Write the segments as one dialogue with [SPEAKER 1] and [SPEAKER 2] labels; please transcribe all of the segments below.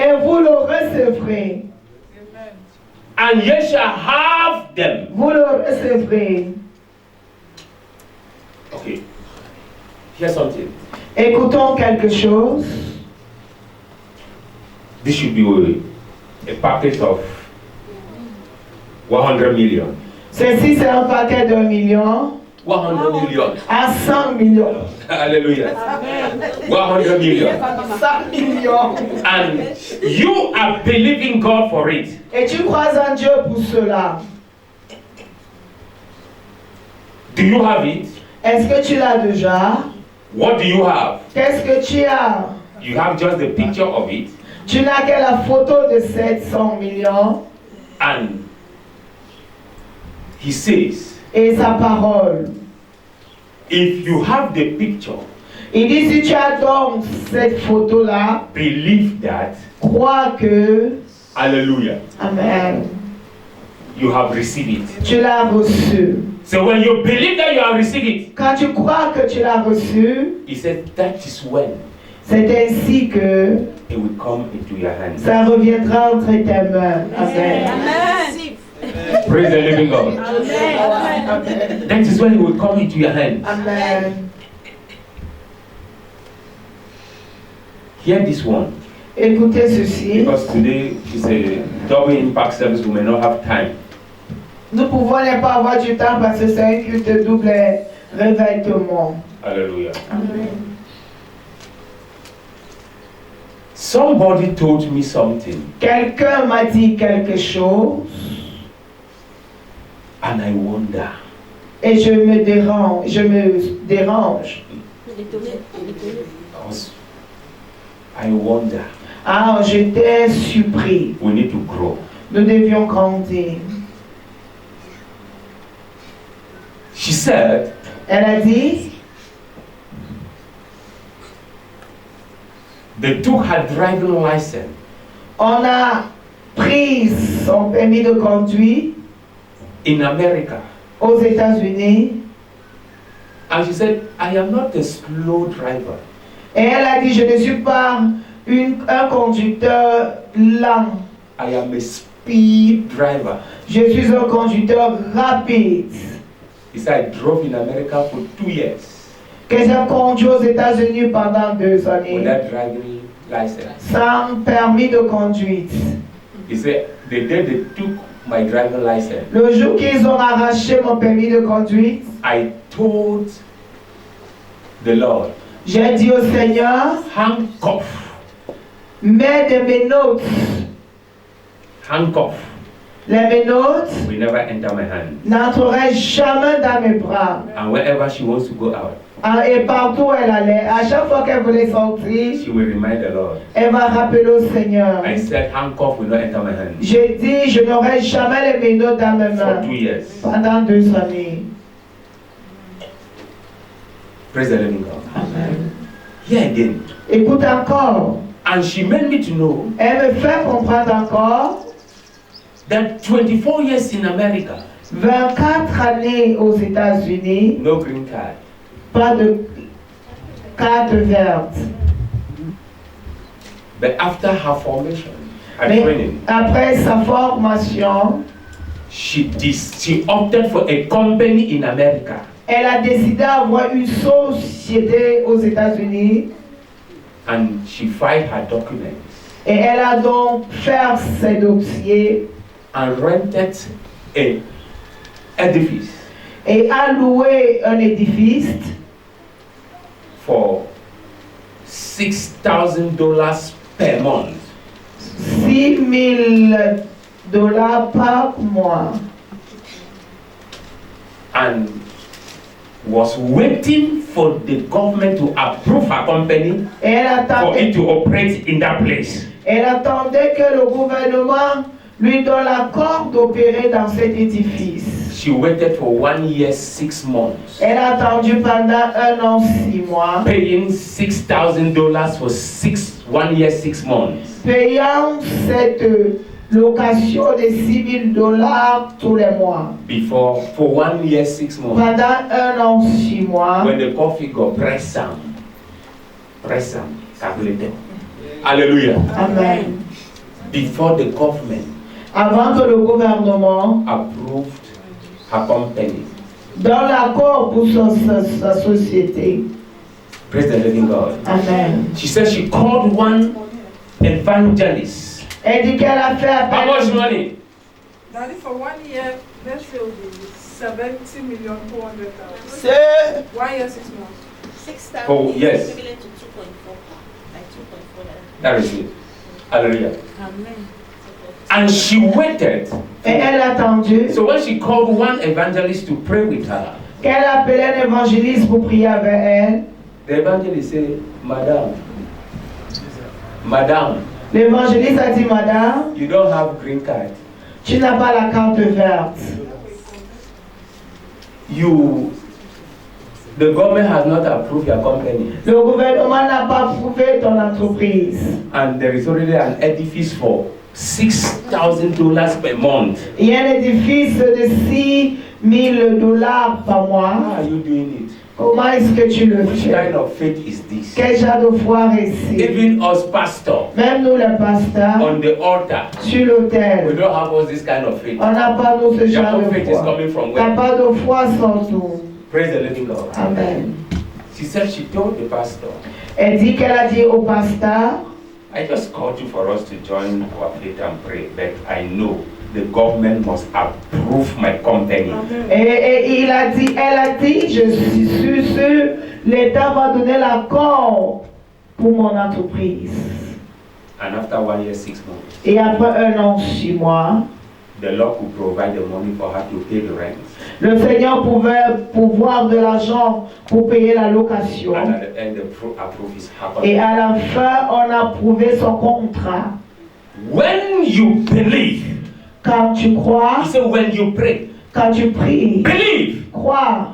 [SPEAKER 1] Et vous le recevrez.
[SPEAKER 2] And ye shall have them.
[SPEAKER 1] Vous le recevrez.
[SPEAKER 2] Okay. Here's something.
[SPEAKER 1] Écoutons quelque chose.
[SPEAKER 2] This should be a package of 100 million.
[SPEAKER 1] Ceci, c'est un paquet de 1 million
[SPEAKER 2] 100 million.
[SPEAKER 1] à 100 millions.
[SPEAKER 2] Hallelujah. 100 million.
[SPEAKER 1] 100 millions.
[SPEAKER 2] And you are believing God for it.
[SPEAKER 1] Et tu crois en Dieu pour cela.
[SPEAKER 2] Do you have it?
[SPEAKER 1] Est-ce que tu l'as déjà?
[SPEAKER 2] What do you have?
[SPEAKER 1] Qu'est-ce que tu as?
[SPEAKER 2] You have just the picture of it.
[SPEAKER 1] Tu n'as que la photo de 700 millions.
[SPEAKER 2] And he says,
[SPEAKER 1] Et sa parole.
[SPEAKER 2] if you have the picture,
[SPEAKER 1] Il dit, si tu as donc cette photo-là,
[SPEAKER 2] believe that,
[SPEAKER 1] crois que,
[SPEAKER 2] hallelujah,
[SPEAKER 1] amen,
[SPEAKER 2] you have received it.
[SPEAKER 1] tu l'as reçu.
[SPEAKER 2] So when you believe that you have received it,
[SPEAKER 1] Quand tu crois que tu l'as reçu,
[SPEAKER 2] he said that is when
[SPEAKER 1] c'est ainsi que
[SPEAKER 2] it will come into your hands.
[SPEAKER 1] ça reviendra entre tes mains. Amen.
[SPEAKER 2] Praise the living God.
[SPEAKER 1] Amen.
[SPEAKER 2] That is when it will come into your hands.
[SPEAKER 1] Amen.
[SPEAKER 2] Hear this one.
[SPEAKER 1] Écoutez ceci.
[SPEAKER 2] Because today is a double impact service, we may not have time.
[SPEAKER 1] Nous pouvons ne pas avoir du temps parce que c'est un culte de double revêtement.
[SPEAKER 2] Hallelujah.
[SPEAKER 1] Amen.
[SPEAKER 2] Somebody told me something,
[SPEAKER 1] Quelqu'un m'a dit quelque chose
[SPEAKER 2] and I wonder.
[SPEAKER 1] et je me dérange.
[SPEAKER 2] I wonder.
[SPEAKER 1] Ah, j'étais surpris.
[SPEAKER 2] We need to grow.
[SPEAKER 1] Nous devions grandir.
[SPEAKER 2] She said,
[SPEAKER 1] Elle a dit,
[SPEAKER 2] they took her driving license
[SPEAKER 1] on a pris son permis de conduire
[SPEAKER 2] in America.
[SPEAKER 1] aux États-Unis
[SPEAKER 2] And she said, I am not a slow driver.
[SPEAKER 1] et elle a dit, je ne suis pas un conducteur lent.
[SPEAKER 2] I am a speed driver.
[SPEAKER 1] Je suis un conducteur rapide.
[SPEAKER 2] He said, I drove in America for 2 years
[SPEAKER 1] Que j'ai conduit aux États-Unis pendant 2 années
[SPEAKER 2] without driving license.
[SPEAKER 1] sans permis de conduite.
[SPEAKER 2] He said, the day they took my driving license,
[SPEAKER 1] Le jour qu'ils ont arraché mon permis de conduite,
[SPEAKER 2] I told the Lord,
[SPEAKER 1] j'ai dit au Seigneur,
[SPEAKER 2] handcuff,
[SPEAKER 1] mets des menottes.
[SPEAKER 2] handcuff
[SPEAKER 1] Les menottes
[SPEAKER 2] will never enter my hand.
[SPEAKER 1] n'entreraient jamais dans mes bras.
[SPEAKER 2] And wherever she wants to go out,
[SPEAKER 1] Ah, et partout où elle allait, à chaque fois qu'elle voulait sortir,
[SPEAKER 2] she will remind the Lord.
[SPEAKER 1] elle va rappeler au Seigneur.
[SPEAKER 2] I said, handcuff will not enter my hand
[SPEAKER 1] J'ai dit, je n'aurai jamais les menottes dans mes
[SPEAKER 2] for
[SPEAKER 1] mains
[SPEAKER 2] 2 years.
[SPEAKER 1] pendant 2 années.
[SPEAKER 2] Praise the living God.
[SPEAKER 1] Amen.
[SPEAKER 2] Here again.
[SPEAKER 1] Écoute encore.
[SPEAKER 2] And she made me to know
[SPEAKER 1] Elle me fait comprendre encore,
[SPEAKER 2] that 24 years in America,
[SPEAKER 1] 24 années aux États-Unis,
[SPEAKER 2] no green card.
[SPEAKER 1] pas de carte verte.
[SPEAKER 2] But after her formation, her
[SPEAKER 1] Mais
[SPEAKER 2] training,
[SPEAKER 1] après sa formation,
[SPEAKER 2] she opted for a company in America.
[SPEAKER 1] elle a décidé d'avoir une société aux États-Unis
[SPEAKER 2] And she filed her documents
[SPEAKER 1] et elle a donc fait ses dossiers
[SPEAKER 2] and rented a edifice
[SPEAKER 1] et a loué un édifice
[SPEAKER 2] for $6,000 per month.
[SPEAKER 1] $6,000 par mois.
[SPEAKER 2] And was waiting for the government to approve her company
[SPEAKER 1] Et elle
[SPEAKER 2] for it
[SPEAKER 1] attendait,
[SPEAKER 2] to operate in that place.
[SPEAKER 1] elle attendait que le gouvernement lui donne l'accord d'opérer dans cet édifice.
[SPEAKER 2] She waited for 1 year, 6 months,
[SPEAKER 1] Elle a attendu pendant 1 an, 6 mois,
[SPEAKER 2] paying $6,000 for 1 year, 6 months.
[SPEAKER 1] payant cette location de $6,000 tous les mois.
[SPEAKER 2] For 1 year, 6 months.
[SPEAKER 1] Pendant 1 an, 6 mois,
[SPEAKER 2] When the coffee got press some, calculated. Hallelujah.
[SPEAKER 1] amen.
[SPEAKER 2] before the government
[SPEAKER 1] avant que le gouvernement
[SPEAKER 2] approved her company.
[SPEAKER 1] donne l'accord pour sa société.
[SPEAKER 2] Praise the living God.
[SPEAKER 1] Amen.
[SPEAKER 2] She said she called one evangelist.
[SPEAKER 1] Elle dit qu'elle a fait
[SPEAKER 2] How much
[SPEAKER 1] appel.
[SPEAKER 2] money?
[SPEAKER 3] Daddy, for 1 year, let's say it will be 70,200,000.
[SPEAKER 1] C'est
[SPEAKER 3] 1 year, 6 months.
[SPEAKER 4] 6,000
[SPEAKER 2] Oh, yes.
[SPEAKER 4] is equivalent to 2.4, like 2.4.
[SPEAKER 2] That is it. Hallelujah.
[SPEAKER 4] Amen.
[SPEAKER 2] And she waited.
[SPEAKER 1] et elle a attendu
[SPEAKER 2] So when she called one evangelist to pray with her,
[SPEAKER 1] qu'elle appelait un évangéliste pour prier avec elle.
[SPEAKER 2] the evangelist said, Madame,
[SPEAKER 1] L'évangéliste a dit, Madame,
[SPEAKER 2] you don't have green card.
[SPEAKER 1] tu n'as pas la carte verte.
[SPEAKER 2] The government has not approved your company.
[SPEAKER 1] Le gouvernement n'a pas approuvé ton entreprise.
[SPEAKER 2] And there is already an edifice for $6,000 per month.
[SPEAKER 1] Il y a un édifice de $6,000 par mois.
[SPEAKER 2] How are you doing it?
[SPEAKER 1] Comment est-ce que tu le
[SPEAKER 2] Which
[SPEAKER 1] fais?
[SPEAKER 2] kind of faith is this?
[SPEAKER 1] Quel genre de foi réussit?
[SPEAKER 2] Even us pastors
[SPEAKER 1] Même nous les pasteurs,
[SPEAKER 2] on the altar,
[SPEAKER 1] sur
[SPEAKER 2] we
[SPEAKER 1] l'autel,
[SPEAKER 2] don't have us this kind of faith.
[SPEAKER 1] on n'a pas nous ce
[SPEAKER 2] Your
[SPEAKER 1] genre
[SPEAKER 2] own
[SPEAKER 1] de
[SPEAKER 2] faith is
[SPEAKER 1] foi.
[SPEAKER 2] coming from
[SPEAKER 1] T'as
[SPEAKER 2] where?
[SPEAKER 1] pas de foi sans nous.
[SPEAKER 2] Praise the living God.
[SPEAKER 1] Amen.
[SPEAKER 2] She said she told the pastor,
[SPEAKER 1] Elle dit qu'elle a dit au pasteur,
[SPEAKER 2] I just called you for us to join our faith and pray, but I know the government must approve my company.
[SPEAKER 1] et elle a dit, je suis sûr, l'État va donner l'accord pour mon entreprise.
[SPEAKER 2] And after 1 year, 6 months,
[SPEAKER 1] Et après 1 an, 6 mois,
[SPEAKER 2] the Lord could provide the money for her to pay the rent.
[SPEAKER 1] le Seigneur pouvait pouvoir de l'argent pour payer la location.
[SPEAKER 2] And at the end, the approve is
[SPEAKER 1] Et
[SPEAKER 2] happening.
[SPEAKER 1] à la fin, on a approuvé son contrat.
[SPEAKER 2] When you believe,
[SPEAKER 1] Quand tu crois,
[SPEAKER 2] he said, when you pray,
[SPEAKER 1] quand tu pries,
[SPEAKER 2] believe
[SPEAKER 1] crois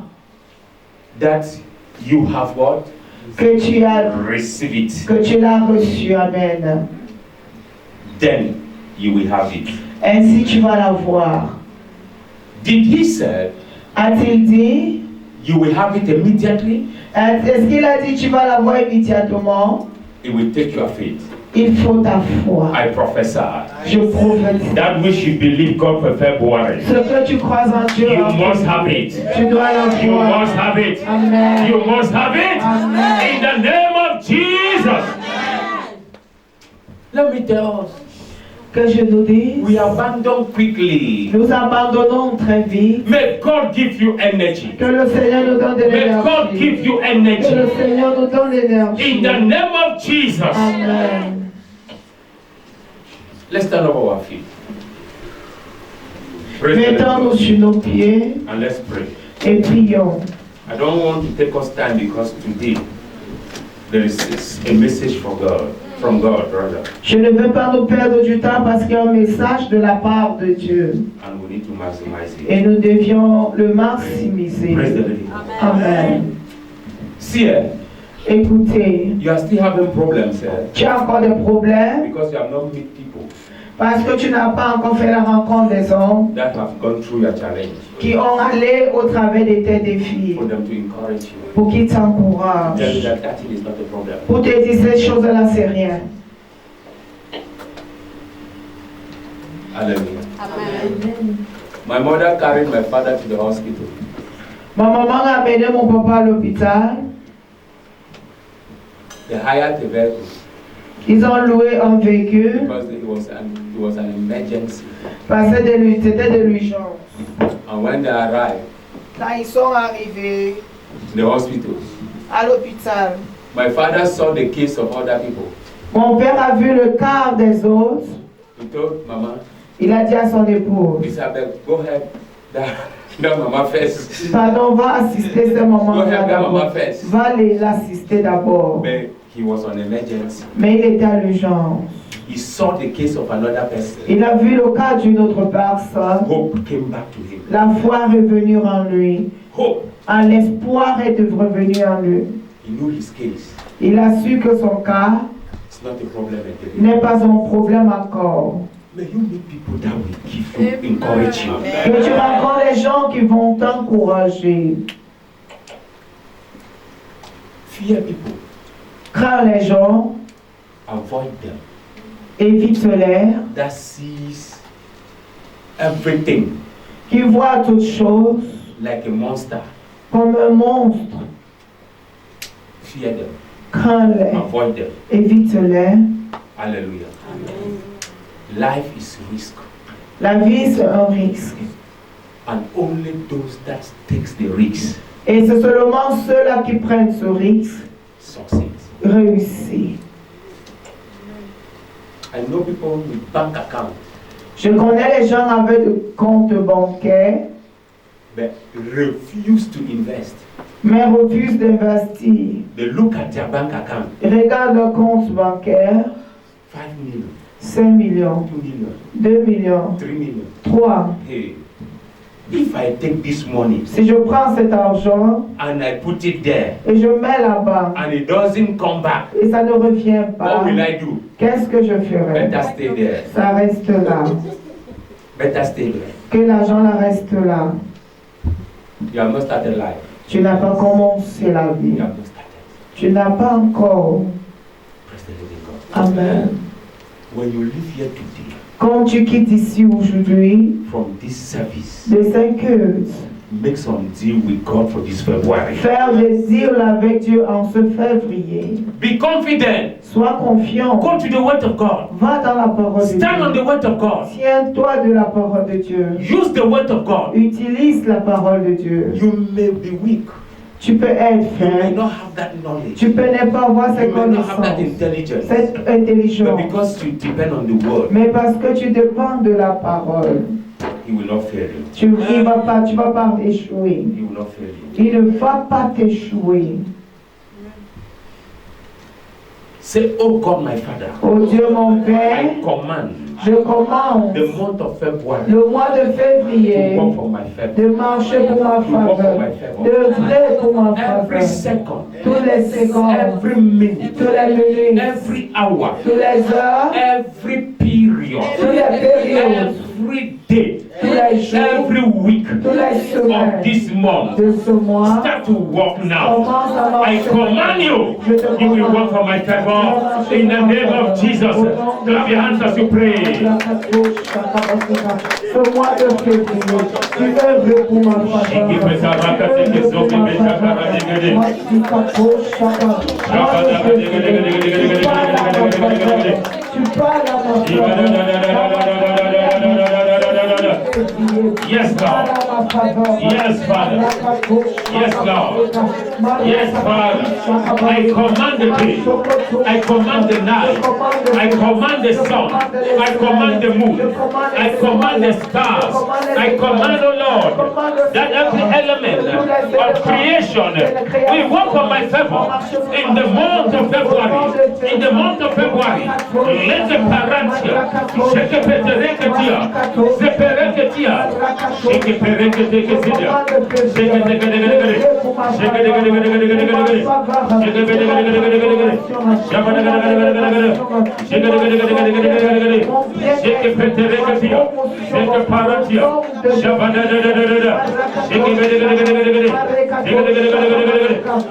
[SPEAKER 2] that you have what?
[SPEAKER 1] que tu as,
[SPEAKER 2] Receive it.
[SPEAKER 1] que tu l'as reçu. Amen.
[SPEAKER 2] Then you will have it.
[SPEAKER 1] Ainsi tu vas l'avoir.
[SPEAKER 2] Did he say
[SPEAKER 1] A-t-il dit?
[SPEAKER 2] you will have it immediately?
[SPEAKER 1] Est-ce qu'il a dit tu vas l'avoir immédiatement?
[SPEAKER 2] It will take your faith.
[SPEAKER 1] Il faut ta foi.
[SPEAKER 2] I prophesy.
[SPEAKER 1] Je prophétise.
[SPEAKER 2] That which you believe God for February,
[SPEAKER 1] Ce que tu crois en Dieu,
[SPEAKER 2] you must have it.
[SPEAKER 1] tu dois
[SPEAKER 2] You
[SPEAKER 1] l'avoir.
[SPEAKER 2] must have it.
[SPEAKER 1] Amen.
[SPEAKER 2] You must have it.
[SPEAKER 1] Amen.
[SPEAKER 2] In the name of Jesus. Let me tell us,
[SPEAKER 1] Que je nous dise,
[SPEAKER 2] we abandon quickly.
[SPEAKER 1] nous abandonnons très vite.
[SPEAKER 2] May God give you energy.
[SPEAKER 1] Que le Seigneur nous donne de
[SPEAKER 2] May God give
[SPEAKER 1] l'énergie.
[SPEAKER 2] you
[SPEAKER 1] Que le
[SPEAKER 2] energy.
[SPEAKER 1] Seigneur nous donne l'énergie.
[SPEAKER 2] In the name of Jesus.
[SPEAKER 1] Amen.
[SPEAKER 2] Let's stand up our feet. Praise the
[SPEAKER 1] Mettons-nous
[SPEAKER 2] Lord.
[SPEAKER 1] sur nos pieds
[SPEAKER 2] And let's pray.
[SPEAKER 1] et prions.
[SPEAKER 2] I don't want to take us time because today there is a message from God, brother,
[SPEAKER 1] Je ne veux pas nous perdre du temps parce qu'il y a un message de la part de Dieu.
[SPEAKER 2] and we need to maximize it.
[SPEAKER 1] Et nous devions le maximiser.
[SPEAKER 2] Praise the living God.
[SPEAKER 1] Amen.
[SPEAKER 2] See,
[SPEAKER 1] Écoutez,
[SPEAKER 2] you are still having problems
[SPEAKER 1] tu as encore des problèmes
[SPEAKER 2] because you have not met people
[SPEAKER 1] parce que tu n'as pas encore fait la rencontre des hommes
[SPEAKER 2] that have gone through your challenge
[SPEAKER 1] qui ont allé au travers de tes défis
[SPEAKER 2] for them to encourage you.
[SPEAKER 1] pour qu'ils
[SPEAKER 2] Tell you
[SPEAKER 1] t'encouragent.
[SPEAKER 2] that thing is not a problem.
[SPEAKER 1] Pour te dire ces choses-là, c'est rien.
[SPEAKER 2] Hallelujah.
[SPEAKER 4] Amen.
[SPEAKER 2] My mother carried my father to the hospital.
[SPEAKER 1] Ma maman a amené mon papa à l'hôpital.
[SPEAKER 2] They hired a vehicle
[SPEAKER 1] Ils ont loué un véhicule
[SPEAKER 2] because it was an emergency.
[SPEAKER 1] parce que c'était de l'urgence.
[SPEAKER 2] And when they arrived
[SPEAKER 1] Quand ils sont arrivés
[SPEAKER 2] in the hospital,
[SPEAKER 1] à l'hôpital,
[SPEAKER 2] my father saw the case of other people.
[SPEAKER 1] mon père a vu le quart des autres.
[SPEAKER 2] He told Mama,
[SPEAKER 1] Il a dit à son épouse,
[SPEAKER 2] Elizabeth, go ahead. That Mama first.
[SPEAKER 1] pardon, va assister ce
[SPEAKER 2] Go
[SPEAKER 1] moment-là
[SPEAKER 2] ahead, that Mama
[SPEAKER 1] d'abord.
[SPEAKER 2] first.
[SPEAKER 1] Va l'assister d'abord.
[SPEAKER 2] But he was on emergency.
[SPEAKER 1] Mais il était à l'urgence.
[SPEAKER 2] He saw the case of another person.
[SPEAKER 1] Il a vu le cas d'une autre personne.
[SPEAKER 2] Hope came back to him.
[SPEAKER 1] La foi est revenue en lui.
[SPEAKER 2] Hope.
[SPEAKER 1] L'espoir est revenu en lui.
[SPEAKER 2] He knew his case.
[SPEAKER 1] Il a su que son cas
[SPEAKER 2] It's not a problem again.
[SPEAKER 1] n'est pas un problème encore.
[SPEAKER 2] May you meet people that will give you, encourage you.
[SPEAKER 1] Que tu rencontres les gens qui vont t'encourager.
[SPEAKER 2] Fear people.
[SPEAKER 1] Crains les gens,
[SPEAKER 2] Avoid them.
[SPEAKER 1] évite-les,
[SPEAKER 2] that sees everything
[SPEAKER 1] qui voient toutes choses
[SPEAKER 2] like a monster.
[SPEAKER 1] comme un monstre.
[SPEAKER 2] Fear them.
[SPEAKER 1] Crains-les,
[SPEAKER 2] Avoid them.
[SPEAKER 1] évite-les.
[SPEAKER 2] Hallelujah. Life is risk.
[SPEAKER 1] La vie, c'est un risque.
[SPEAKER 2] And only those that takes the risk
[SPEAKER 1] Et c'est seulement ceux-là qui prennent ce risque
[SPEAKER 2] succeed.
[SPEAKER 1] réussissent.
[SPEAKER 2] I know people with bank account
[SPEAKER 1] Je connais les gens avec des comptes bancaires,
[SPEAKER 2] but refuse to invest.
[SPEAKER 1] mais refusent d'investir.
[SPEAKER 2] They look at their bank account.
[SPEAKER 1] Ils regardent leur compte bancaire,
[SPEAKER 2] 5 million,
[SPEAKER 1] 5 millions,
[SPEAKER 2] 2 million,
[SPEAKER 1] 2 millions,
[SPEAKER 2] 3 million.
[SPEAKER 1] 3.
[SPEAKER 2] Hey, if I take this money
[SPEAKER 1] Si je prends cet argent
[SPEAKER 2] and I put it there
[SPEAKER 1] et je mets là-bas
[SPEAKER 2] and it doesn't come back,
[SPEAKER 1] et ça ne revient pas,
[SPEAKER 2] what will I do?
[SPEAKER 1] qu'est-ce que je ferai?
[SPEAKER 2] Better stay there.
[SPEAKER 1] Ça reste là.
[SPEAKER 2] Better stay there.
[SPEAKER 1] Que l'argent là reste là.
[SPEAKER 2] You have not started life.
[SPEAKER 1] Tu n'as pas commencé la vie.
[SPEAKER 2] You have not started.
[SPEAKER 1] Tu n'as pas encore.
[SPEAKER 2] Praise the living God.
[SPEAKER 1] Amen.
[SPEAKER 2] When you live here today
[SPEAKER 1] Quand tu quittes ici aujourd'hui,
[SPEAKER 2] from this service,
[SPEAKER 1] de 5 heures,
[SPEAKER 2] make some deal with God for this February.
[SPEAKER 1] faire des deals avec Dieu en ce février.
[SPEAKER 2] Be confident.
[SPEAKER 1] Sois confiant.
[SPEAKER 2] Go to the word of God.
[SPEAKER 1] Va dans la parole de
[SPEAKER 2] Stand on
[SPEAKER 1] Dieu.
[SPEAKER 2] the word of God.
[SPEAKER 1] Tiens-toi de la parole de Dieu.
[SPEAKER 2] Use the word of God.
[SPEAKER 1] Utilise la parole de Dieu.
[SPEAKER 2] You may be weak.
[SPEAKER 1] Tu peux être
[SPEAKER 2] You may
[SPEAKER 1] faible.
[SPEAKER 2] not have that knowledge.
[SPEAKER 1] Tu peux ne pas avoir cette
[SPEAKER 2] You may not have that
[SPEAKER 1] connaissance,
[SPEAKER 2] intelligence.
[SPEAKER 1] cette
[SPEAKER 2] But
[SPEAKER 1] intelligence.
[SPEAKER 2] because you depend on the word,
[SPEAKER 1] Mais parce que tu dépends de la parole,
[SPEAKER 2] He will not fail you.
[SPEAKER 1] tu ne vas pas échouer.
[SPEAKER 2] He will not fail you.
[SPEAKER 1] Il ne va pas t'échouer.
[SPEAKER 2] Say, oh God, my Father,
[SPEAKER 1] Oh Dieu mon Père,
[SPEAKER 2] I command
[SPEAKER 1] je commande
[SPEAKER 2] the month of February
[SPEAKER 1] le mois de
[SPEAKER 2] to
[SPEAKER 1] février
[SPEAKER 2] work for my favor.
[SPEAKER 1] de marcher pour ma faveur, de vrai pour ma
[SPEAKER 2] Every
[SPEAKER 1] faveur.
[SPEAKER 2] second,
[SPEAKER 1] Tous les secondes,
[SPEAKER 2] every minute,
[SPEAKER 1] tous les minutes,
[SPEAKER 2] every hour,
[SPEAKER 1] tous les heures,
[SPEAKER 2] every period,
[SPEAKER 1] tous les périodes,
[SPEAKER 2] every day,
[SPEAKER 1] tous les jours,
[SPEAKER 2] every week
[SPEAKER 1] tous les
[SPEAKER 2] of
[SPEAKER 1] semaines
[SPEAKER 2] this month.
[SPEAKER 1] de ce mois.
[SPEAKER 2] Start to walk now.
[SPEAKER 1] Commence à marcher.
[SPEAKER 2] I command you, you will work for my favor. In the name of Jesus, clap your hands as you pray.
[SPEAKER 1] Ce mois de février, tu œuvres pour ma
[SPEAKER 2] Yes, Lord. Yes, Father. Yes, Lord. Yes, Father. I command the day. I command the night. I command the sun. I command the moon. I command the stars. I command, O Lord, that every element of creation will work on my favor in the month of February. In the month of February, let the parantia, shekepetereketia, zepereketia, shekepereketeketia,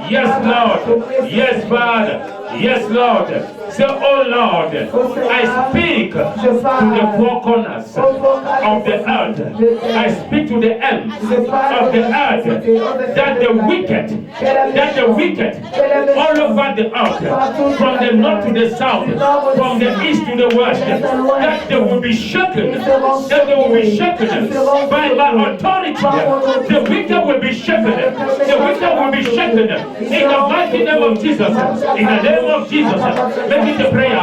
[SPEAKER 2] yes, Lord. Yes, Father. Yes, Lord. Say, oh Lord, I speak to the four corners of the earth. I speak to the ends of the earth that the wicked all over the earth, from the north to the south, from the east to the west, that they will be shaken, that they will be shaken by my authority. The wicked will be shaken. The wicked will be shaken in the mighty name of Jesus. In the name of Jesus, make it a prayer.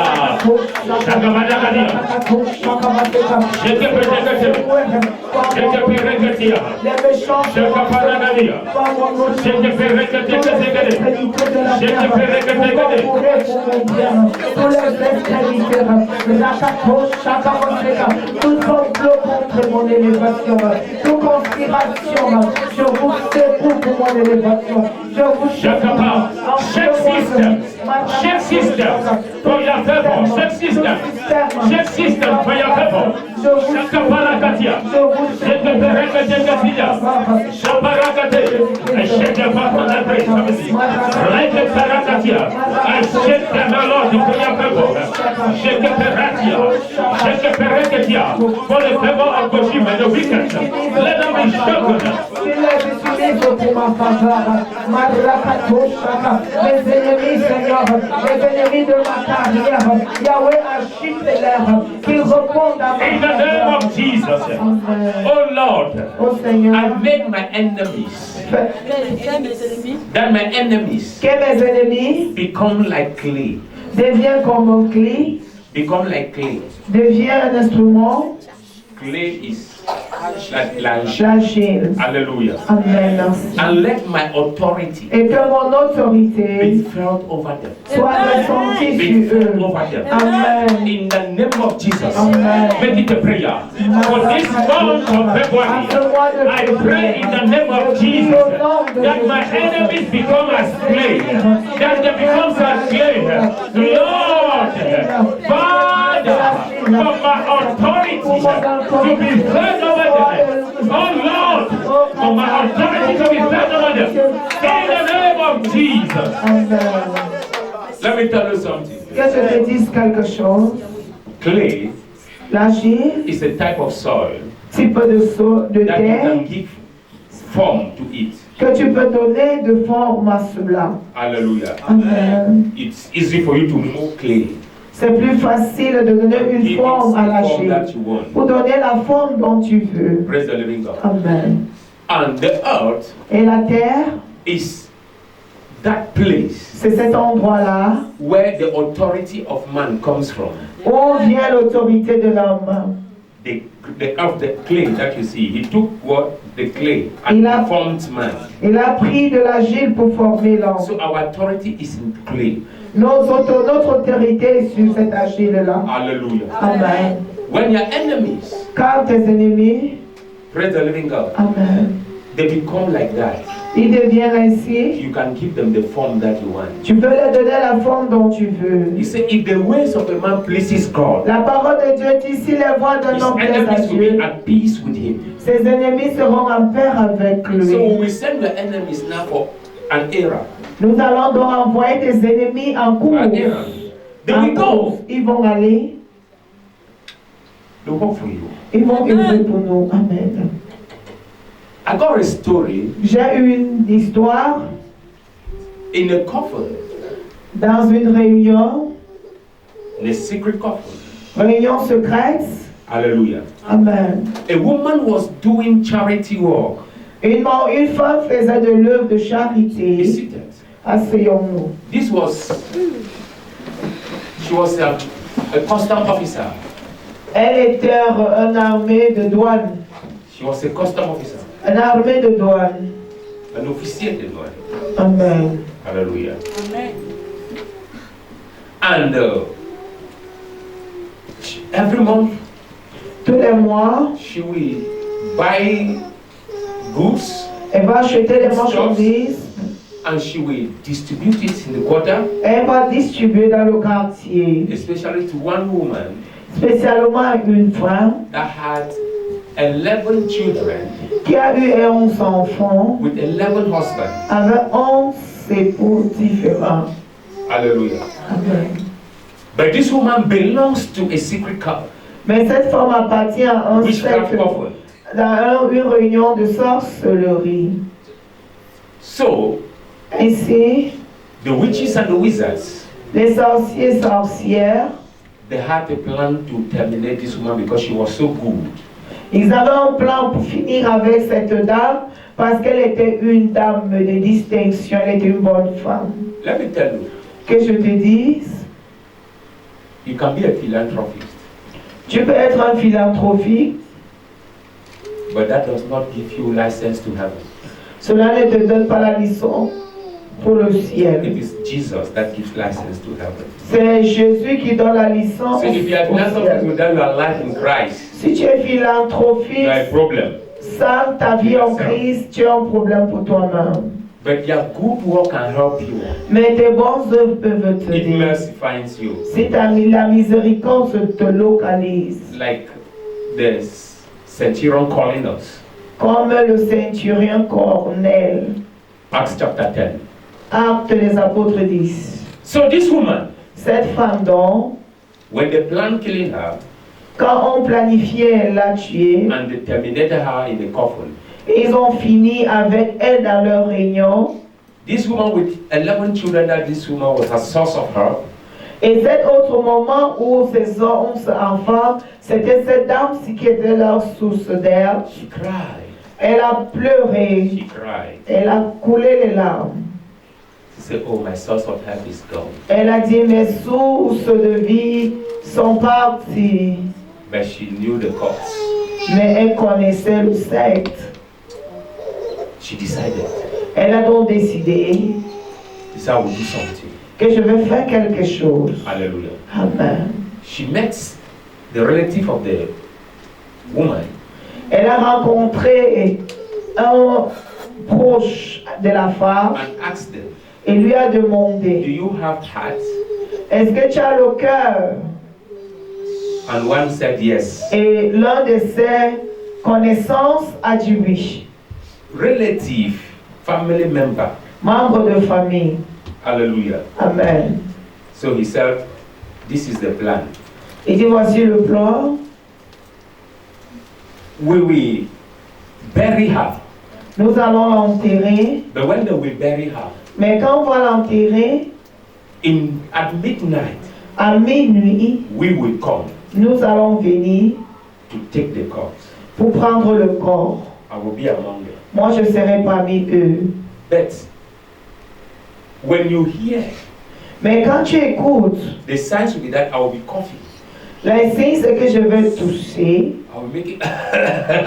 [SPEAKER 1] Tout complot contre mon élévation, toute conspiration, je vous secoue pour mon élévation. Je vous
[SPEAKER 2] Chaque système Shake system for your people. Shake system. Shake system for your people. Shaka parakatia. Shake parakatia. Shaparakate. I shake the back on the brain. Like the parakatia. I shake the Lord for your people. Shake the paratia. Shake the parakatia. For the people of Goshim and the wicked. Let them be shaken.
[SPEAKER 1] Mes ennemis, Seigneur, les ennemis de ma carrière, Yahweh agite-les, qu'ils répondent à
[SPEAKER 2] In the name of Jesus, oh Lord,
[SPEAKER 1] Oh Seigneur,
[SPEAKER 2] I make my enemies, that my enemies
[SPEAKER 1] que mes ennemis
[SPEAKER 2] become like clay,
[SPEAKER 1] deviennent comme un clé,
[SPEAKER 2] become like clay.
[SPEAKER 1] devient un instrument,
[SPEAKER 2] Clay is like lunch.
[SPEAKER 1] l'agile.
[SPEAKER 2] Hallelujah.
[SPEAKER 1] Amen.
[SPEAKER 2] And let my authority
[SPEAKER 1] Et que mon autorité
[SPEAKER 2] be felt over them.
[SPEAKER 1] soit ressentie
[SPEAKER 2] Be
[SPEAKER 1] sur
[SPEAKER 2] felt
[SPEAKER 1] eux.
[SPEAKER 2] over them.
[SPEAKER 1] Amen.
[SPEAKER 2] In the name of Jesus,
[SPEAKER 1] Amen.
[SPEAKER 2] make it a prayer. For this month of February, I pray in the name of Jesus that my enemies become as clay, that they become as clay. Lord, Father, for my authority to be felt over them. Oh Lord, for my authority to be felt over them. In the name of Jesus.
[SPEAKER 1] Amen.
[SPEAKER 2] Let me tell you something.
[SPEAKER 1] Que je te dise quelque chose.
[SPEAKER 2] Clay
[SPEAKER 1] L'agile,
[SPEAKER 2] is a type of soil
[SPEAKER 1] type de
[SPEAKER 2] that you
[SPEAKER 1] terre
[SPEAKER 2] can give form to it.
[SPEAKER 1] que tu peux donner de forme à cela.
[SPEAKER 2] Hallelujah.
[SPEAKER 1] Amen.
[SPEAKER 2] It's easy for you to move clay.
[SPEAKER 1] C'est plus facile de donner une
[SPEAKER 2] Give it
[SPEAKER 1] forme à
[SPEAKER 2] the form that
[SPEAKER 1] l'agile
[SPEAKER 2] you want.
[SPEAKER 1] pour donner la forme dont tu veux.
[SPEAKER 2] Praise the living God.
[SPEAKER 1] Amen.
[SPEAKER 2] And the earth
[SPEAKER 1] Et la terre,
[SPEAKER 2] is that place
[SPEAKER 1] c'est cet endroit-là
[SPEAKER 2] where the authority of man comes from.
[SPEAKER 1] où vient l'autorité de l'homme.
[SPEAKER 2] The earth, the clay that you see, he took what? The clay and
[SPEAKER 1] Il a-
[SPEAKER 2] formed man.
[SPEAKER 1] Il a pris de l'agile pour former l'homme.
[SPEAKER 2] So our authority is in clay.
[SPEAKER 1] Notre autorité est sur cet agile-là.
[SPEAKER 2] Hallelujah.
[SPEAKER 1] Amen.
[SPEAKER 2] When your enemies,
[SPEAKER 1] Car tes ennemis,
[SPEAKER 2] praise the living God,
[SPEAKER 1] amen,
[SPEAKER 2] they become like that.
[SPEAKER 1] ils deviennent ainsi.
[SPEAKER 2] You can give them the form that you want.
[SPEAKER 1] Tu peux leur donner la forme dont tu veux.
[SPEAKER 2] He said, if the ways of a man pleases God,
[SPEAKER 1] La parole de Dieu dit, si les voies d'un
[SPEAKER 2] his
[SPEAKER 1] homme plaisent à
[SPEAKER 2] enemies will be
[SPEAKER 1] Dieu,
[SPEAKER 2] at peace with him.
[SPEAKER 1] ses ennemis seront en paix avec
[SPEAKER 2] So
[SPEAKER 1] lui.
[SPEAKER 2] we send the enemies now for an era.
[SPEAKER 1] Nous allons donc envoyer des ennemis en course.
[SPEAKER 2] An era. They
[SPEAKER 1] En
[SPEAKER 2] will
[SPEAKER 1] course.
[SPEAKER 2] go.
[SPEAKER 1] Ils vont aller,
[SPEAKER 2] They work for you.
[SPEAKER 1] ils vont œuvrer pour nous. Amen.
[SPEAKER 2] I got a story
[SPEAKER 1] J'ai eu une histoire
[SPEAKER 2] in a coffin,
[SPEAKER 1] dans une réunion,
[SPEAKER 2] in a secret coffin.
[SPEAKER 1] réunion secrète.
[SPEAKER 2] Hallelujah.
[SPEAKER 1] Amen.
[SPEAKER 2] A woman was doing charity work.
[SPEAKER 1] Une femme faisait de l'œuvre de
[SPEAKER 2] Be
[SPEAKER 1] charité.
[SPEAKER 2] seated.
[SPEAKER 1] Asseyons-nous.
[SPEAKER 2] She was a custom officer.
[SPEAKER 1] Elle était un armée de douane.
[SPEAKER 2] She was a custom officer.
[SPEAKER 1] Un armée de douane.
[SPEAKER 2] An officier de douane.
[SPEAKER 1] Amen.
[SPEAKER 2] Hallelujah.
[SPEAKER 4] Amen.
[SPEAKER 2] And every month
[SPEAKER 1] Tous les mois,
[SPEAKER 2] she will buy goods
[SPEAKER 1] elle va acheter les marchandises.
[SPEAKER 2] and she will distribute it in the quarter,
[SPEAKER 1] Elle va distribuer dans le quartier.
[SPEAKER 2] especially to one woman
[SPEAKER 1] Spécialement une femme
[SPEAKER 2] that had 11 children
[SPEAKER 1] qui a eu 11 enfants
[SPEAKER 2] with 11 husbands.
[SPEAKER 1] avec 11 époux différents.
[SPEAKER 2] Hallelujah.
[SPEAKER 1] Amen.
[SPEAKER 2] But this woman belongs to a secret couple.
[SPEAKER 1] Mais cette femme appartient à un
[SPEAKER 2] Witchcraft
[SPEAKER 1] secte,
[SPEAKER 2] couple.
[SPEAKER 1] dans une réunion de sorcellerie.
[SPEAKER 2] So
[SPEAKER 1] Ainsi,
[SPEAKER 2] the witches and the wizards,
[SPEAKER 1] les sorciers et sorcières,
[SPEAKER 2] they had a plan to terminate this woman because she was so good.
[SPEAKER 1] ils avaient un plan pour finir avec cette dame parce qu'elle était une dame de distinction, elle était une bonne femme.
[SPEAKER 2] Let me tell you,
[SPEAKER 1] Que je te dise,
[SPEAKER 2] you can be a philanthropist,
[SPEAKER 1] tu peux être un philanthropique,
[SPEAKER 2] but that does not give you license to heaven.
[SPEAKER 1] cela ne te donne pas la licence pour le
[SPEAKER 2] It
[SPEAKER 1] ciel.
[SPEAKER 2] is Jesus that gives license to heaven.
[SPEAKER 1] C'est Jésus qui donne la licence
[SPEAKER 2] So if you are
[SPEAKER 1] au
[SPEAKER 2] philanthropist
[SPEAKER 1] ciel.
[SPEAKER 2] without your life in Christ,
[SPEAKER 1] Si tu es
[SPEAKER 2] you
[SPEAKER 1] philanthropique
[SPEAKER 2] are a problem.
[SPEAKER 1] sans ta vie en Christ, tu as un problème pour toi-même.
[SPEAKER 2] But your good work can help you.
[SPEAKER 1] Mais tes bonnes œuvres peuvent
[SPEAKER 2] If
[SPEAKER 1] t'aider.
[SPEAKER 2] mercy finds you.
[SPEAKER 1] Si la miséricorde te localise,
[SPEAKER 2] Like the centurion calling us.
[SPEAKER 1] comme le centurion Cornel,
[SPEAKER 2] Acts chapter 10.
[SPEAKER 1] Actes des Apôtres 10.
[SPEAKER 2] So this woman,
[SPEAKER 1] Cette femme donc,
[SPEAKER 2] when they planned killing her
[SPEAKER 1] quand on planifiait la tuer,
[SPEAKER 2] and they terminated her in the coffin,
[SPEAKER 1] ils ont fini avec elle dans leur réunion.
[SPEAKER 2] this woman with 11 children, that this woman was a source of help.
[SPEAKER 1] Et cet autre moment où ces 11 enfants, c'était cette dame-ci qui était leur source d'air.
[SPEAKER 2] She cried.
[SPEAKER 1] Elle a pleuré,
[SPEAKER 2] She cried.
[SPEAKER 1] elle a coulé les larmes.
[SPEAKER 2] She said, oh, my source of help is gone.
[SPEAKER 1] Elle a dit, mes sources de vie sont parties.
[SPEAKER 2] But she knew the cause.
[SPEAKER 1] Mais elle connaissait le secte.
[SPEAKER 2] She decided,
[SPEAKER 1] Elle a donc décidé
[SPEAKER 2] this I will do something.
[SPEAKER 1] que je vais faire quelque chose.
[SPEAKER 2] Hallelujah.
[SPEAKER 1] Amen.
[SPEAKER 2] She met the relative of the woman
[SPEAKER 1] Elle a rencontré un proche de la femme
[SPEAKER 2] and asked them,
[SPEAKER 1] et lui a
[SPEAKER 2] do
[SPEAKER 1] demandé,
[SPEAKER 2] you have heart?
[SPEAKER 1] est-ce que tu as le cœur?
[SPEAKER 2] And one said yes.
[SPEAKER 1] Et l'un de ses connaissances a dit oui.
[SPEAKER 2] Relative, family member.
[SPEAKER 1] Membre de famille.
[SPEAKER 2] Hallelujah.
[SPEAKER 1] Amen.
[SPEAKER 2] So he said, this is the plan.
[SPEAKER 1] Il dit, voici le plan.
[SPEAKER 2] We will bury her.
[SPEAKER 1] Nous allons l'enterrer.
[SPEAKER 2] But when they will bury her,
[SPEAKER 1] Mais quand on va l'enterrer,
[SPEAKER 2] at midnight,
[SPEAKER 1] à minuit,
[SPEAKER 2] we will come
[SPEAKER 1] nous allons venir
[SPEAKER 2] to take the corpse.
[SPEAKER 1] pour prendre le corps.
[SPEAKER 2] I will be among them.
[SPEAKER 1] Moi, je serai parmi eux.
[SPEAKER 2] But when you hear,
[SPEAKER 1] Mais quand tu écoutes,
[SPEAKER 2] the signs will be that I will be coughing.
[SPEAKER 1] les signes, c'est que je vais tousser.
[SPEAKER 2] I will make it.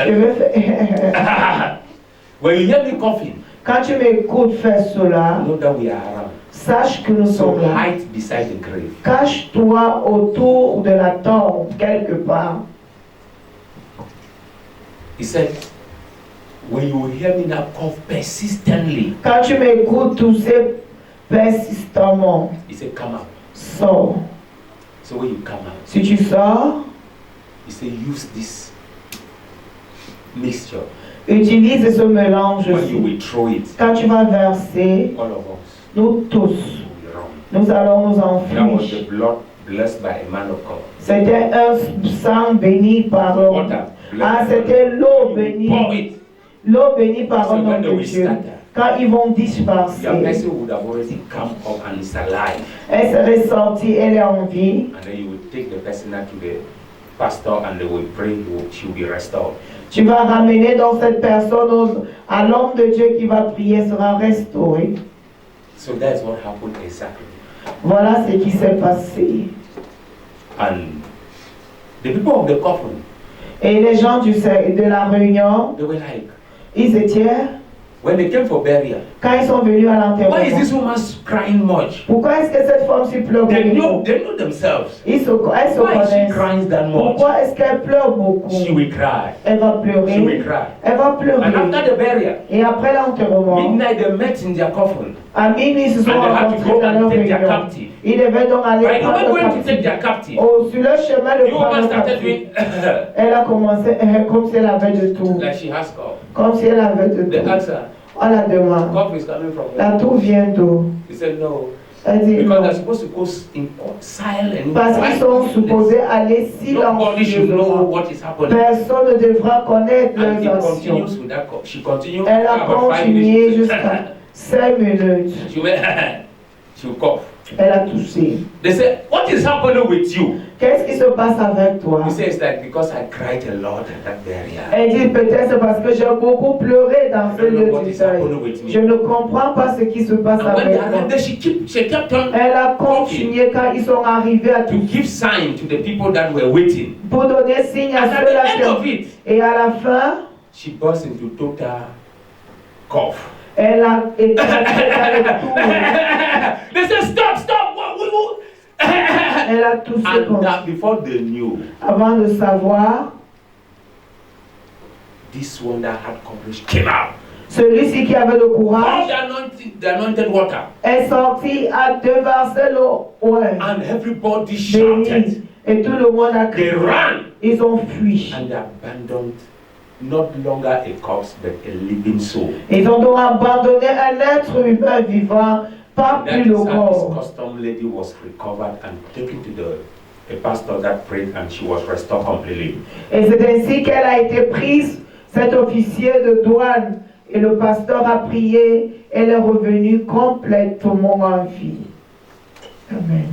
[SPEAKER 1] Je vais faire...
[SPEAKER 2] When you hear me coughing,
[SPEAKER 1] Quand tu m'écoutes faire cela,
[SPEAKER 2] know that we are around.
[SPEAKER 1] sache que nous
[SPEAKER 2] So
[SPEAKER 1] sommes là.
[SPEAKER 2] hide beside the grave.
[SPEAKER 1] Cache-toi autour de la tombe, quelque part.
[SPEAKER 2] He said, when you hear me now cough persistently,
[SPEAKER 1] Quand tu m'écoutes tousser persistamment,
[SPEAKER 2] he said, come out.
[SPEAKER 1] sors.
[SPEAKER 2] So when you come out,
[SPEAKER 1] Si tu sors,
[SPEAKER 2] he said, use this mixture.
[SPEAKER 1] utilise ce mélange.
[SPEAKER 2] When you will throw it,
[SPEAKER 1] Quand tu vas verser,
[SPEAKER 2] all of us
[SPEAKER 1] nous tous,
[SPEAKER 2] will be wrong.
[SPEAKER 1] nous allons nous
[SPEAKER 2] That was the
[SPEAKER 1] enfuir.
[SPEAKER 2] blood blessed by a man of God.
[SPEAKER 1] C'était un sang béni par l'homme.
[SPEAKER 2] Water
[SPEAKER 1] Ah,
[SPEAKER 2] blessed by
[SPEAKER 1] c'était l'eau
[SPEAKER 2] You pour
[SPEAKER 1] bénie.
[SPEAKER 2] it.
[SPEAKER 1] L'eau bénie par
[SPEAKER 2] So
[SPEAKER 1] un
[SPEAKER 2] when
[SPEAKER 1] homme
[SPEAKER 2] they
[SPEAKER 1] de
[SPEAKER 2] will
[SPEAKER 1] Dieu.
[SPEAKER 2] scatter,
[SPEAKER 1] Quand ils vont
[SPEAKER 2] your
[SPEAKER 1] disperser,
[SPEAKER 2] person would have already come up and is alive.
[SPEAKER 1] elle serait sortie, elle est en vie.
[SPEAKER 2] And then you will take the person out to the pastor and they will pray, she will be restored.
[SPEAKER 1] Tu vas ramener dans cette personne à l'homme de Dieu qui va prier sera restauré.
[SPEAKER 2] So that is what happened exactly.
[SPEAKER 1] Voilà ce qui s'est passé.
[SPEAKER 2] And the people of the coffin,
[SPEAKER 1] Et les gens de la réunion,
[SPEAKER 2] they were like,
[SPEAKER 1] ils étaient,
[SPEAKER 2] when they came for burial,
[SPEAKER 1] quand ils sont venus à
[SPEAKER 2] why is this
[SPEAKER 1] l'enterrement,
[SPEAKER 2] woman crying much?
[SPEAKER 1] pourquoi est-ce que cette femme-ci pleure
[SPEAKER 2] They
[SPEAKER 1] beaucoup?
[SPEAKER 2] know themselves.
[SPEAKER 1] Elle se
[SPEAKER 2] Why is she
[SPEAKER 1] connaissent.
[SPEAKER 2] crying that much?
[SPEAKER 1] Pourquoi est-ce qu'elle pleure beaucoup?
[SPEAKER 2] She will cry.
[SPEAKER 1] Elle va
[SPEAKER 2] She will
[SPEAKER 1] pleurer.
[SPEAKER 2] cry.
[SPEAKER 1] Elle va
[SPEAKER 2] And
[SPEAKER 1] pleurer.
[SPEAKER 2] after the burial,
[SPEAKER 1] Et après l'enterrement,
[SPEAKER 2] midnight they met in their coffin.
[SPEAKER 1] à minuit, ils se sont
[SPEAKER 2] And they had to
[SPEAKER 1] rencontrés
[SPEAKER 2] go
[SPEAKER 1] dans
[SPEAKER 2] and
[SPEAKER 1] leur
[SPEAKER 2] take their
[SPEAKER 1] réunion.
[SPEAKER 2] captive.
[SPEAKER 1] Ils devaient donc aller
[SPEAKER 2] Right,
[SPEAKER 1] prendre
[SPEAKER 2] they
[SPEAKER 1] le
[SPEAKER 2] were going to
[SPEAKER 1] captif.
[SPEAKER 2] take their captive.
[SPEAKER 1] Oh, sur le chemin de
[SPEAKER 2] The
[SPEAKER 1] prendre
[SPEAKER 2] woman
[SPEAKER 1] le
[SPEAKER 2] started
[SPEAKER 1] captif,
[SPEAKER 2] doing
[SPEAKER 1] elle a commencé comme si elle avait de tout.
[SPEAKER 2] like she has cough.
[SPEAKER 1] Comme si elle avait de
[SPEAKER 2] They
[SPEAKER 1] tout.
[SPEAKER 2] asked her,
[SPEAKER 1] On la demande.
[SPEAKER 2] cough is coming from
[SPEAKER 1] La
[SPEAKER 2] where?
[SPEAKER 1] toux vient d'où?
[SPEAKER 2] He said no.
[SPEAKER 1] Elle dit
[SPEAKER 2] Because
[SPEAKER 1] non.
[SPEAKER 2] they're supposed to go in silent.
[SPEAKER 1] Parce qu'ils sont supposés aller
[SPEAKER 2] Nobody should know
[SPEAKER 1] silencieusement.
[SPEAKER 2] what is happening.
[SPEAKER 1] Personne ne devra connaître
[SPEAKER 2] And he
[SPEAKER 1] leurs actions.
[SPEAKER 2] continues with that cough. She continued
[SPEAKER 1] Elle a
[SPEAKER 2] about 5
[SPEAKER 1] continué
[SPEAKER 2] minutes.
[SPEAKER 1] jusqu'à 5 minutes.
[SPEAKER 2] She went, she would cough.
[SPEAKER 1] Elle a toussé.
[SPEAKER 2] They said, what is happening with you?
[SPEAKER 1] Qu'est-ce qui se passe avec toi?
[SPEAKER 2] He says that because I cried a lot at that burial.
[SPEAKER 1] Elle dit peut-être c'est parce que j'ai beaucoup pleuré dans ce
[SPEAKER 2] I don't know
[SPEAKER 1] lieu
[SPEAKER 2] what
[SPEAKER 1] du
[SPEAKER 2] is happening
[SPEAKER 1] deuil.
[SPEAKER 2] with me.
[SPEAKER 1] Je ne comprends pas ce qui se passe
[SPEAKER 2] And when
[SPEAKER 1] avec
[SPEAKER 2] they
[SPEAKER 1] moi.
[SPEAKER 2] arrived there, she kept on
[SPEAKER 1] Elle a continué quand ils sont arrivés à
[SPEAKER 2] to
[SPEAKER 1] tout
[SPEAKER 2] give sign to the people that were waiting.
[SPEAKER 1] pour donner signe à
[SPEAKER 2] And at
[SPEAKER 1] ceux-là
[SPEAKER 2] the end of
[SPEAKER 1] qui...
[SPEAKER 2] it,
[SPEAKER 1] Et à la fin,
[SPEAKER 2] she burst into total cough.
[SPEAKER 1] elle a été à tout.
[SPEAKER 2] They said, stop, what?
[SPEAKER 1] Elle a toussé
[SPEAKER 2] And
[SPEAKER 1] comme
[SPEAKER 2] that before they knew,
[SPEAKER 1] avant de savoir,
[SPEAKER 2] this one that had courage came out.
[SPEAKER 1] Celui-ci qui avait le courage
[SPEAKER 2] poured the anointed water.
[SPEAKER 1] est sorti à déverser l'eau. Ouais.
[SPEAKER 2] And everybody
[SPEAKER 1] Béni.
[SPEAKER 2] shouted.
[SPEAKER 1] Et tout le monde a
[SPEAKER 2] They
[SPEAKER 1] crié.
[SPEAKER 2] ran.
[SPEAKER 1] Ils ont fui.
[SPEAKER 2] And they abandoned not longer a corpse, but a living soul.
[SPEAKER 1] Ils ont donc abandonné un être humain vivant, pas
[SPEAKER 2] That
[SPEAKER 1] plus
[SPEAKER 2] is
[SPEAKER 1] le
[SPEAKER 2] how this
[SPEAKER 1] corps.
[SPEAKER 2] custom lady was recovered and taken to the pastor that prayed, and she was restored completely.
[SPEAKER 1] Et c'est ainsi qu'elle a été prise, cet officier de douane. Et le pasteur a prié, elle est revenue complètement en vie. Amen.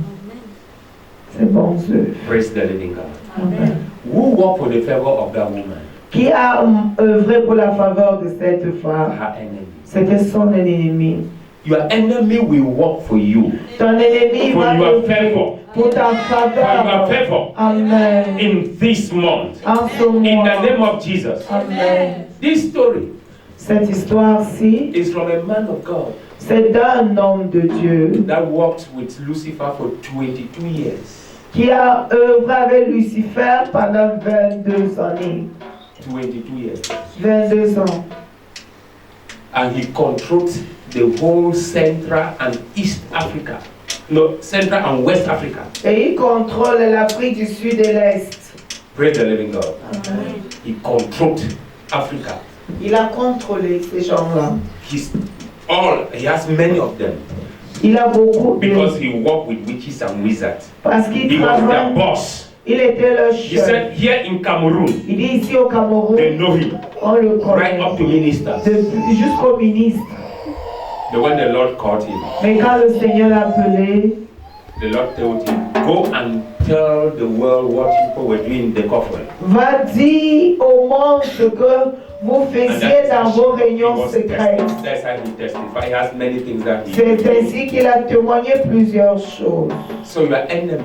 [SPEAKER 1] C'est bon Dieu.
[SPEAKER 2] Praise the living God.
[SPEAKER 1] Amen.
[SPEAKER 2] Who worked for the favor of that woman?
[SPEAKER 1] Qui a œuvré pour la faveur de cette femme?
[SPEAKER 2] Her enemy.
[SPEAKER 1] C'était son ennemi.
[SPEAKER 2] Your enemy will work for you.
[SPEAKER 1] Ton ennemi
[SPEAKER 2] For
[SPEAKER 1] va
[SPEAKER 2] your
[SPEAKER 1] œuvrer
[SPEAKER 2] favor.
[SPEAKER 1] pour ta
[SPEAKER 2] For your
[SPEAKER 1] faveur.
[SPEAKER 2] favor.
[SPEAKER 1] Amen.
[SPEAKER 2] In this month.
[SPEAKER 1] En ce
[SPEAKER 2] In the
[SPEAKER 1] mois.
[SPEAKER 2] name of Jesus.
[SPEAKER 1] Amen.
[SPEAKER 2] This story
[SPEAKER 1] Cette histoire-ci,
[SPEAKER 2] is from a man of God
[SPEAKER 1] c'est d'un homme de Dieu
[SPEAKER 2] that worked with Lucifer for 22 years.
[SPEAKER 1] qui a œuvré avec Lucifer pendant 22 années.
[SPEAKER 2] 22 years.
[SPEAKER 1] 22 ans.
[SPEAKER 2] And he controlled the whole Central and East Africa. No, Central and West Africa.
[SPEAKER 1] Et il contrôle l'Afrique du Sud et l'Est.
[SPEAKER 2] Praise the living God.
[SPEAKER 1] Amen.
[SPEAKER 2] He controlled Africa.
[SPEAKER 1] Il a contrôlé ces gens-là.
[SPEAKER 2] He has many of them.
[SPEAKER 1] Il a beaucoup
[SPEAKER 2] Because
[SPEAKER 1] de...
[SPEAKER 2] he worked with witches and wizards.
[SPEAKER 1] Parce qu'il
[SPEAKER 2] He was their
[SPEAKER 1] travaille.
[SPEAKER 2] boss.
[SPEAKER 1] Il était le
[SPEAKER 2] He
[SPEAKER 1] chef.
[SPEAKER 2] said here in Cameroon,
[SPEAKER 1] Il dit ici au
[SPEAKER 2] they
[SPEAKER 1] Cameroun,
[SPEAKER 2] know him.
[SPEAKER 1] on le
[SPEAKER 2] Right up
[SPEAKER 1] connaît.
[SPEAKER 2] to ministers.
[SPEAKER 1] Jusqu'au ministre.
[SPEAKER 2] But when the Lord called him,
[SPEAKER 1] Mais quand le Seigneur l'a appelé,
[SPEAKER 2] the Lord told him, go and tell the world what people were doing in the coffin.
[SPEAKER 1] va dire au monde ce que vous faisiez dans vos réunions secrètes.
[SPEAKER 2] That's how he testified. He has many things that he
[SPEAKER 1] C'est
[SPEAKER 2] did.
[SPEAKER 1] ainsi qu'il a témoigné plusieurs choses.
[SPEAKER 2] So your enemy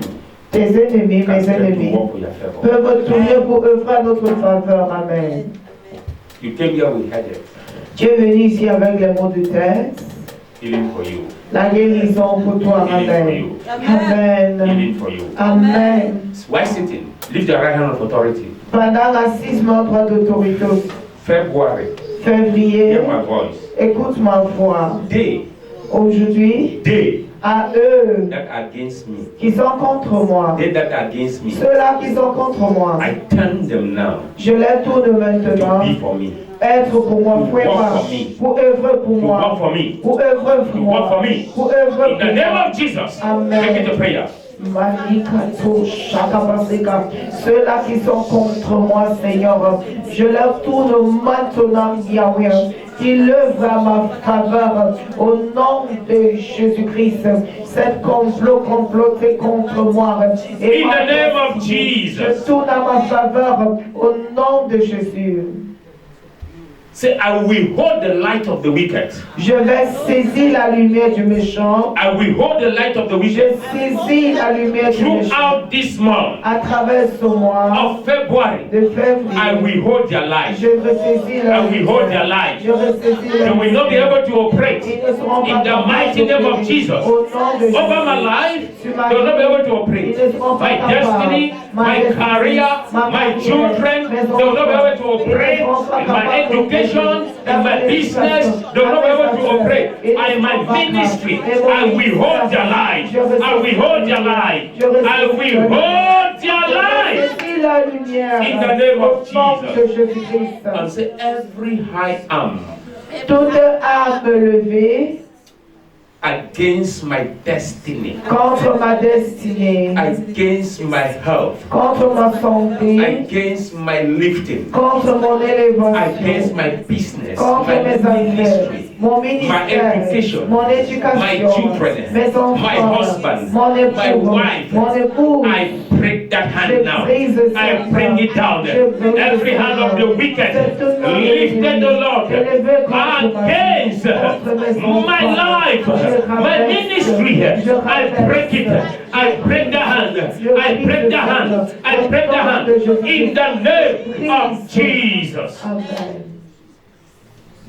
[SPEAKER 1] Tes ennemis,
[SPEAKER 2] can
[SPEAKER 1] mes
[SPEAKER 2] try to
[SPEAKER 1] ennemis,
[SPEAKER 2] work for your favor.
[SPEAKER 1] peuvent tourner pour œuvrer à notre faveur. Amen.
[SPEAKER 2] You came here with headache,
[SPEAKER 1] Tu es venu ici avec les maux de tête.
[SPEAKER 2] healing for you.
[SPEAKER 1] La guérison pour toi.
[SPEAKER 2] Healing for
[SPEAKER 1] Amen.
[SPEAKER 2] you.
[SPEAKER 1] Amen.
[SPEAKER 2] Healing for you.
[SPEAKER 1] Amen.
[SPEAKER 2] Why sitting? Lift the right hand of authority.
[SPEAKER 1] Pendant l'assisement droit d'autorité,
[SPEAKER 2] February.
[SPEAKER 1] février,
[SPEAKER 2] Hear my voice.
[SPEAKER 1] écoute ma voix.
[SPEAKER 2] They
[SPEAKER 1] Aujourd'hui, à eux
[SPEAKER 2] that are against me,
[SPEAKER 1] qui sont contre moi,
[SPEAKER 2] they that are against me,
[SPEAKER 1] ceux-là qui sont contre moi,
[SPEAKER 2] I turn them now
[SPEAKER 1] je les tourne
[SPEAKER 2] to
[SPEAKER 1] maintenant,
[SPEAKER 2] be for me.
[SPEAKER 1] être pour moi,
[SPEAKER 2] To work for me.
[SPEAKER 1] pour œuvrer pour
[SPEAKER 2] To work
[SPEAKER 1] moi,
[SPEAKER 2] for me.
[SPEAKER 1] pour œuvrer pour
[SPEAKER 2] To work for
[SPEAKER 1] moi,
[SPEAKER 2] me.
[SPEAKER 1] pour œuvrer
[SPEAKER 2] In the
[SPEAKER 1] pour
[SPEAKER 2] name
[SPEAKER 1] moi.
[SPEAKER 2] of Jesus,
[SPEAKER 1] Amen.
[SPEAKER 2] make it a prayer.
[SPEAKER 1] Malikato Shakabaseka. Ceux-là qui sont contre moi, Seigneur, je leur tourne maintenant, Yahweh, qu'ils œuvrent à ma faveur au nom de Jésus-Christ. Cette complot comploté contre moi. Et
[SPEAKER 2] In the name of Jesus.
[SPEAKER 1] je tourne à ma faveur au nom de Jésus.
[SPEAKER 2] Say, I will hold the light of the wicked.
[SPEAKER 1] Je vais saisir la lumière du méchant.
[SPEAKER 2] I will hold the light of the
[SPEAKER 1] Je
[SPEAKER 2] wicked
[SPEAKER 1] saisis la lumière du méchant.
[SPEAKER 2] throughout this month
[SPEAKER 1] À travers ce mois
[SPEAKER 2] of February.
[SPEAKER 1] de
[SPEAKER 2] I
[SPEAKER 1] février,
[SPEAKER 2] will hold their light.
[SPEAKER 1] je ressaisis la
[SPEAKER 2] I will hold their
[SPEAKER 1] lumière.
[SPEAKER 2] light.
[SPEAKER 1] Je ressaisis
[SPEAKER 2] They
[SPEAKER 1] la
[SPEAKER 2] will not be
[SPEAKER 1] lumière.
[SPEAKER 2] able to operate
[SPEAKER 1] Ils ne seront
[SPEAKER 2] in
[SPEAKER 1] pas
[SPEAKER 2] the
[SPEAKER 1] capables
[SPEAKER 2] mighty name of
[SPEAKER 1] d'opérer.
[SPEAKER 2] Jesus.
[SPEAKER 1] Au nom de
[SPEAKER 2] Over my
[SPEAKER 1] Jésus.
[SPEAKER 2] life,
[SPEAKER 1] Sur ma
[SPEAKER 2] they will not be
[SPEAKER 1] vie,
[SPEAKER 2] able to operate.
[SPEAKER 1] ils ne seront pas
[SPEAKER 2] My
[SPEAKER 1] capables.
[SPEAKER 2] destiny,
[SPEAKER 1] Ma
[SPEAKER 2] my
[SPEAKER 1] destinée,
[SPEAKER 2] career,
[SPEAKER 1] ma
[SPEAKER 2] my
[SPEAKER 1] carrière,
[SPEAKER 2] children,
[SPEAKER 1] mes
[SPEAKER 2] they will not be able to
[SPEAKER 1] enfants,
[SPEAKER 2] operate
[SPEAKER 1] ils ne seront pas
[SPEAKER 2] in my
[SPEAKER 1] capables
[SPEAKER 2] education,
[SPEAKER 1] d'opérer.
[SPEAKER 2] in my business, they will not be able to operate. In my ministry, I will hold their light. I will hold their light. I will hold their
[SPEAKER 1] Je
[SPEAKER 2] light.
[SPEAKER 1] ressaisis la lumière.
[SPEAKER 2] In the name of
[SPEAKER 1] Au nom de
[SPEAKER 2] Jesus.
[SPEAKER 1] Jésus-Christ.
[SPEAKER 2] And say every high arm
[SPEAKER 1] Toute arme levée
[SPEAKER 2] against my destiny,
[SPEAKER 1] contre ma destinée,
[SPEAKER 2] against my health,
[SPEAKER 1] contre ma santé,
[SPEAKER 2] against my lifting,
[SPEAKER 1] contre mon
[SPEAKER 2] against
[SPEAKER 1] élévation,
[SPEAKER 2] my business,
[SPEAKER 1] contre
[SPEAKER 2] my
[SPEAKER 1] mes affaires,
[SPEAKER 2] ministry,
[SPEAKER 1] mon
[SPEAKER 2] my
[SPEAKER 1] ministère,
[SPEAKER 2] education,
[SPEAKER 1] mon
[SPEAKER 2] my
[SPEAKER 1] éducation,
[SPEAKER 2] children,
[SPEAKER 1] mes enfants,
[SPEAKER 2] my husband,
[SPEAKER 1] mon
[SPEAKER 2] my
[SPEAKER 1] époux,
[SPEAKER 2] wife.
[SPEAKER 1] mon époux.
[SPEAKER 2] I break that hand
[SPEAKER 1] Je
[SPEAKER 2] now.
[SPEAKER 1] brise cette
[SPEAKER 2] I bring it down.
[SPEAKER 1] Je brise
[SPEAKER 2] Every
[SPEAKER 1] cette
[SPEAKER 2] hand of the wicked lifted the Lord against my life, my ministry. I break it. I break the hand. I break the hand. I break the hand. In the name of Jesus.
[SPEAKER 1] Amen.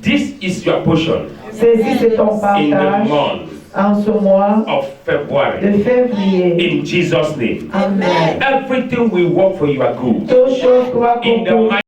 [SPEAKER 2] This is your portion
[SPEAKER 1] Saisis c'est ton
[SPEAKER 2] in the
[SPEAKER 1] partage
[SPEAKER 2] month
[SPEAKER 1] en ce mois
[SPEAKER 2] of February.
[SPEAKER 1] de février.
[SPEAKER 2] In Jesus' name.
[SPEAKER 1] Amen.
[SPEAKER 2] Everything will work for your good.
[SPEAKER 1] Toute chose doit
[SPEAKER 2] In the
[SPEAKER 1] concourir